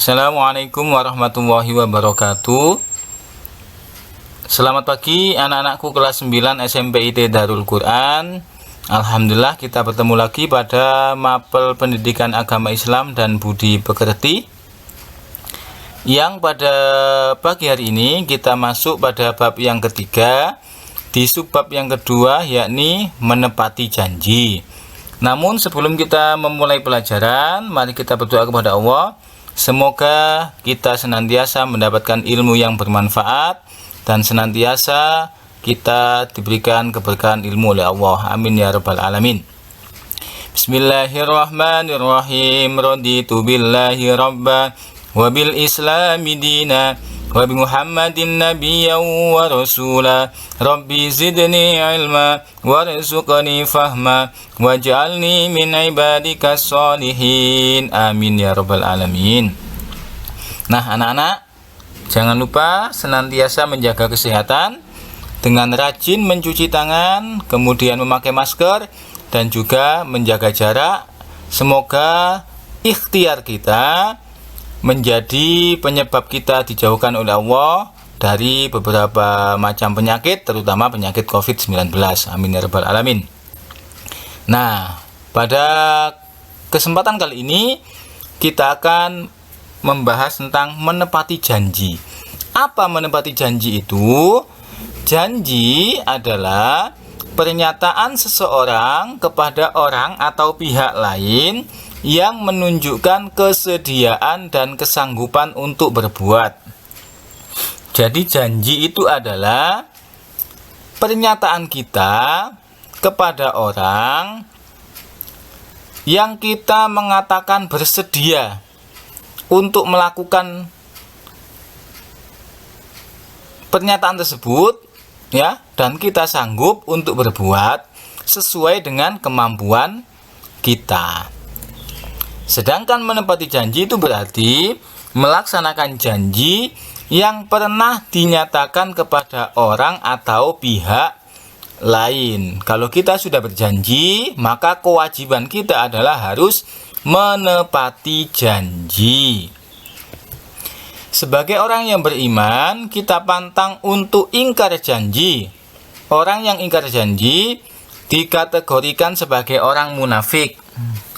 Assalamualaikum warahmatullahi wabarakatuh. Selamat pagi anak-anakku kelas 9 SMP IT Darul Quran. Alhamdulillah kita bertemu lagi pada mapel pendidikan agama Islam dan budi pekerti, yang pada pagi hari ini kita masuk pada bab yang ketiga, di subbab yang kedua, yakni menepati janji. Namun sebelum kita memulai pelajaran, mari kita berdoa kepada Allah. Semoga kita senantiasa mendapatkan ilmu yang bermanfaat dan senantiasa kita diberikan keberkahan ilmu oleh Allah. Amin ya rabbal alamin. Bismillahirrahmanirrahim. Raditu billahi rabba wa bil islami dina wa bi Muhammadin nabiyyan wa rasula. Rabbi zidni ilma warzuqni fahma waj'alni min ibadikas sholihin. Amin ya rabbal alamin. Nah anak-anak, jangan lupa senantiasa menjaga kesehatan dengan rajin mencuci tangan, kemudian memakai masker dan juga menjaga jarak. Semoga ikhtiar kita menjadi penyebab kita dijauhkan oleh Allah dari beberapa macam penyakit, terutama penyakit COVID-19. Amin ya rabbal alamin. Nah, pada kesempatan kali ini kita akan membahas tentang menepati janji. Apa menepati janji itu? Janji adalah pernyataan seseorang kepada orang atau pihak lain yang menunjukkan kesediaan dan kesanggupan untuk berbuat. Jadi janji itu adalah pernyataan kita kepada orang yang kita mengatakan bersedia untuk melakukan pernyataan tersebut, ya, dan kita sanggup untuk berbuat sesuai dengan kemampuan kita. Sedangkan menepati janji itu berarti melaksanakan janji yang pernah dinyatakan kepada orang atau pihak lain. Kalau kita sudah berjanji, maka kewajiban kita adalah harus menepati janji. Sebagai orang yang beriman, kita pantang untuk ingkar janji. Orang yang ingkar janji dikategorikan sebagai orang munafik.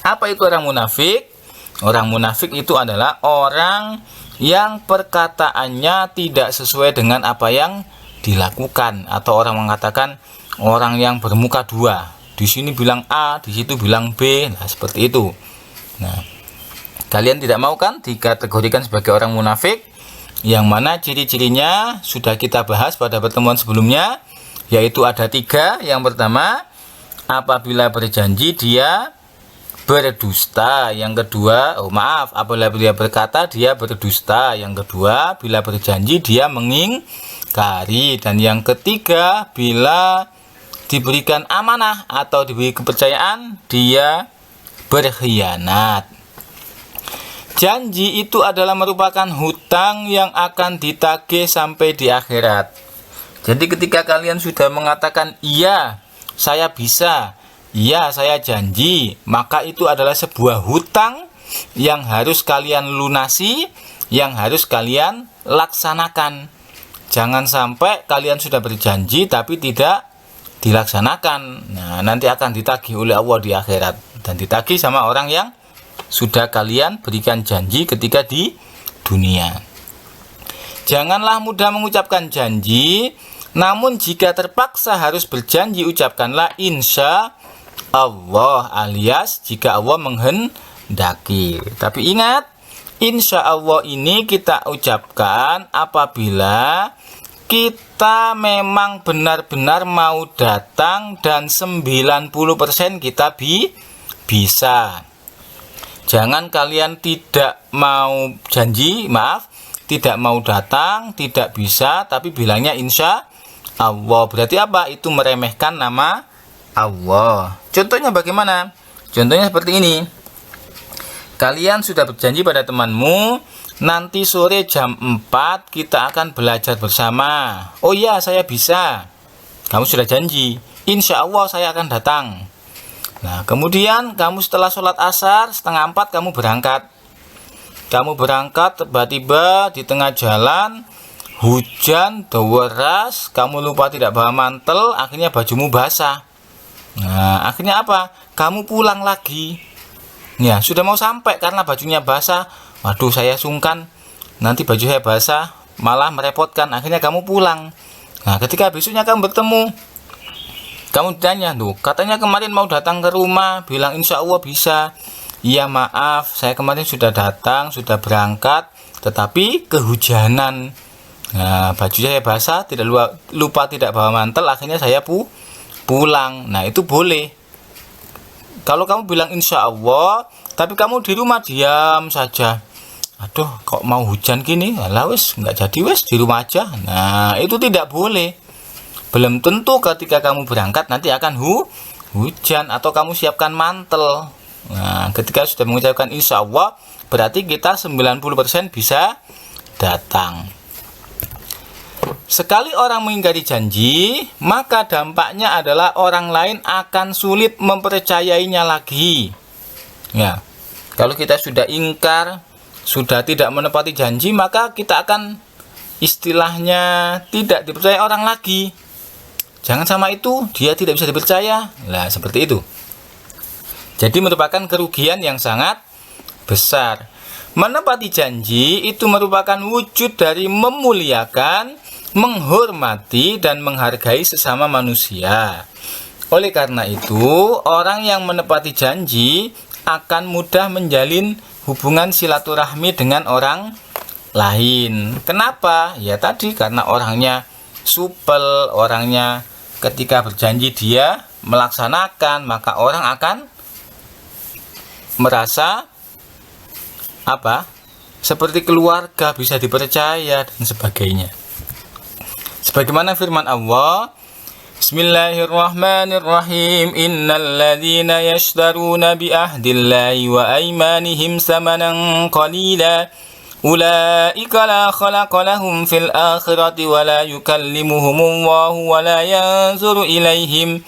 Apa itu orang munafik? Orang munafik itu adalah orang yang perkataannya tidak sesuai dengan apa yang dilakukan, atau orang mengatakan orang yang bermuka dua. Di sini bilang A, di situ bilang B. Nah, seperti itu. Nah, kalian tidak mau kan dikategorikan sebagai orang munafik? Yang mana ciri-cirinya sudah kita bahas pada pertemuan sebelumnya, yaitu ada 3. Yang pertama, apabila berjanji dia berdusta. Yang kedua, apabila dia berkata dia berdusta. Yang kedua, bila berjanji dia mengingkari. Dan yang ketiga, bila diberikan amanah atau diberi kepercayaan, dia berkhianat. Janji itu adalah merupakan hutang yang akan ditagih sampai di akhirat. Jadi ketika kalian sudah mengatakan iya, saya bisa, iya, saya janji, maka itu adalah sebuah hutang yang harus kalian lunasi, yang harus kalian laksanakan. Jangan sampai kalian sudah berjanji tapi tidak dilaksanakan. Nah, nanti akan ditagih oleh Allah di akhirat, dan ditagih sama orang yang sudah kalian berikan janji ketika di dunia. Janganlah mudah mengucapkan janji, namun jika terpaksa harus berjanji, ucapkanlah insya Allah, alias jika Allah menghendaki. Tapi ingat, insya Allah ini kita ucapkan apabila kita memang benar-benar mau datang dan 90% kita bisa. Jangan kalian tidak mau janji, tidak mau datang, tidak bisa, tapi bilangnya insya Allah. Berarti apa? Itu meremehkan nama Allah. Contohnya bagaimana? Contohnya seperti ini. Kalian sudah berjanji pada temanmu, nanti sore jam 4 kita akan belajar bersama. Oh iya, saya bisa. Kamu sudah janji. Insya Allah saya akan datang. Nah, kemudian kamu setelah sholat asar 3:30 kamu berangkat. kamu berangkat tiba-tiba di tengah jalan hujan deras, kamu lupa tidak bawa mantel, akhirnya bajumu basah. Nah, akhirnya apa? Kamu pulang lagi. Ya, sudah mau sampai karena bajunya basah. Waduh, saya sungkan, nanti baju saya basah, malah merepotkan. Akhirnya kamu pulang. Nah, ketika besoknya kamu bertemu, kamu ditanya, tuh, katanya kemarin mau datang ke rumah, bilang insya Allah bisa. Iya maaf, saya kemarin sudah datang, sudah berangkat, tetapi kehujanan. Nah, baju saya basah, tidak lupa tidak bawa mantel, akhirnya saya pulang. Nah, itu boleh. Kalau kamu bilang insya Allah, tapi kamu di rumah diam saja. Aduh, kok mau hujan gini? Alah wes, nggak jadi wes, di rumah aja. Nah, itu tidak boleh. Belum tentu ketika kamu berangkat nanti akan hujan atau kamu siapkan mantel. Nah, ketika sudah mengucapkan insya Allah, berarti kita 90% bisa datang. Sekali orang mengingkari janji, maka dampaknya adalah orang lain akan sulit mempercayainya lagi. Ya, kalau kita sudah ingkar, sudah tidak menepati janji, maka kita akan istilahnya tidak dipercaya orang lagi. Jangan sama itu, dia tidak bisa dipercaya. Nah, seperti itu. Jadi merupakan kerugian yang sangat besar. Menepati janji itu merupakan wujud dari memuliakan, menghormati, dan menghargai sesama manusia. Oleh karena itu, orang yang menepati janji akan mudah menjalin hubungan silaturahmi dengan orang lain. Kenapa? Ya tadi, karena orangnya supel, orangnya ketika berjanji dia melaksanakan, maka orang akan merasa apa? Seperti keluarga, bisa dipercaya dan sebagainya. Sebagaimana firman Allah, Bismillahirrahmanirrahim, Innal ladzina yashtaruna bi ahdillahi wa aymanihim samanan qalila ulaika la khalaqa lahum fil akhirati wa la yukallimuhumullahu wa la yanzuru ilaihim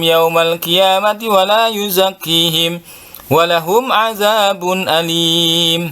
yawmal qiyamati wa la yuzakkihim wa lahum azabun alim.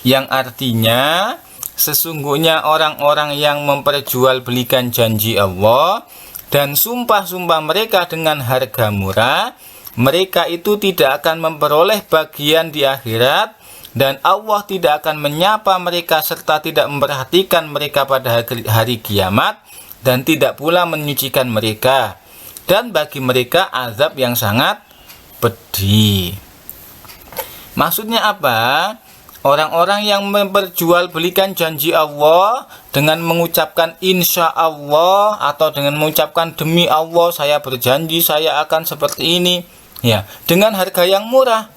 Yang artinya, sesungguhnya orang-orang yang memperjualbelikan janji Allah dan sumpah-sumpah mereka dengan harga murah, mereka itu tidak akan memperoleh bagian di akhirat, dan Allah tidak akan menyapa mereka serta tidak memperhatikan mereka pada hari kiamat, dan tidak pula menyucikan mereka, dan bagi mereka azab yang sangat pedih. Maksudnya apa? Orang-orang yang memperjualbelikan janji Allah dengan mengucapkan insya Allah atau dengan mengucapkan demi Allah saya berjanji saya akan seperti ini, ya, dengan harga yang murah.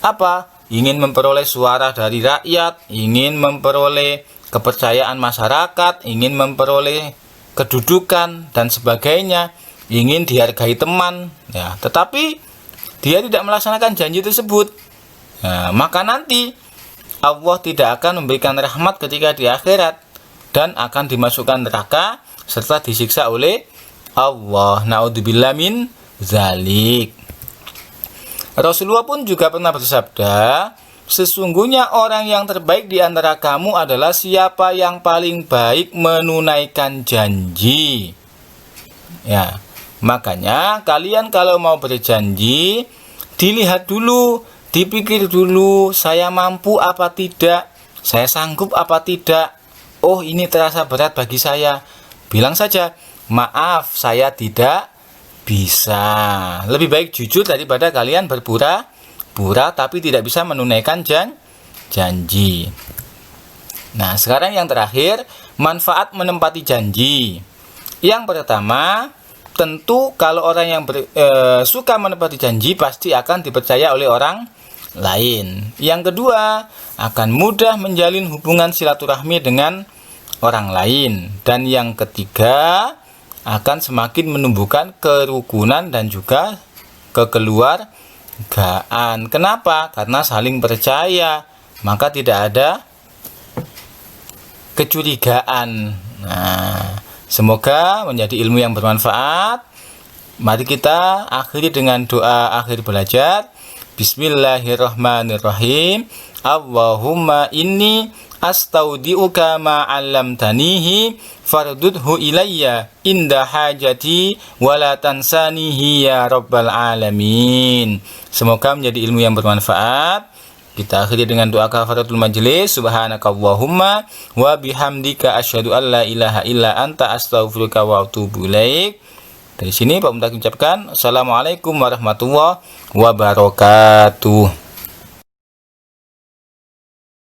Apa? Ingin memperoleh suara dari rakyat, ingin memperoleh kepercayaan masyarakat, ingin memperoleh kedudukan dan sebagainya, ingin dihargai teman, ya, tetapi dia tidak melaksanakan janji tersebut. Nah, maka nanti Allah tidak akan memberikan rahmat ketika di akhirat dan akan dimasukkan neraka serta disiksa oleh Allah. Na'udzubillah min zalik. Rasulullah pun juga pernah bersabda, sesungguhnya orang yang terbaik di antara kamu adalah siapa yang paling baik menunaikan janji. Ya, makanya kalian kalau mau berjanji, dilihat dulu, dipikir dulu, saya mampu apa tidak, saya sanggup apa tidak. Oh, ini terasa berat bagi saya. Bilang saja, maaf, saya tidak bisa. Lebih baik jujur daripada kalian berpura-pura tapi tidak bisa menunaikan janji. Nah, sekarang yang terakhir, manfaat menempati janji. Yang pertama, tentu kalau orang yang suka menepati janji pasti akan dipercaya oleh orang lain. Yang kedua, akan mudah menjalin hubungan silaturahmi dengan orang lain. Dan yang ketiga, akan semakin menumbuhkan kerukunan dan juga kekeluargaan. Kenapa? Karena saling percaya, maka tidak ada kecurigaan. Nah, semoga menjadi ilmu yang bermanfaat. Mari kita akhiri dengan doa akhir belajar. Bismillahirrahmanirrahim. Allahumma inni astaudiuka ma 'allamtanihi fardudhu ilayya inda hajati wala tansanihi ya rabbal alamin. Semoga menjadi ilmu yang bermanfaat. Kita akhiri dengan doa kafaratul majelis. Subhanakallahumma wa bihamdika asyhadu an la ilaha illa anta astaghfiruka wa atubu ilaik. Dari sini Pak Mutaki ucapkan Assalamualaikum warahmatullahi wabarakatuh.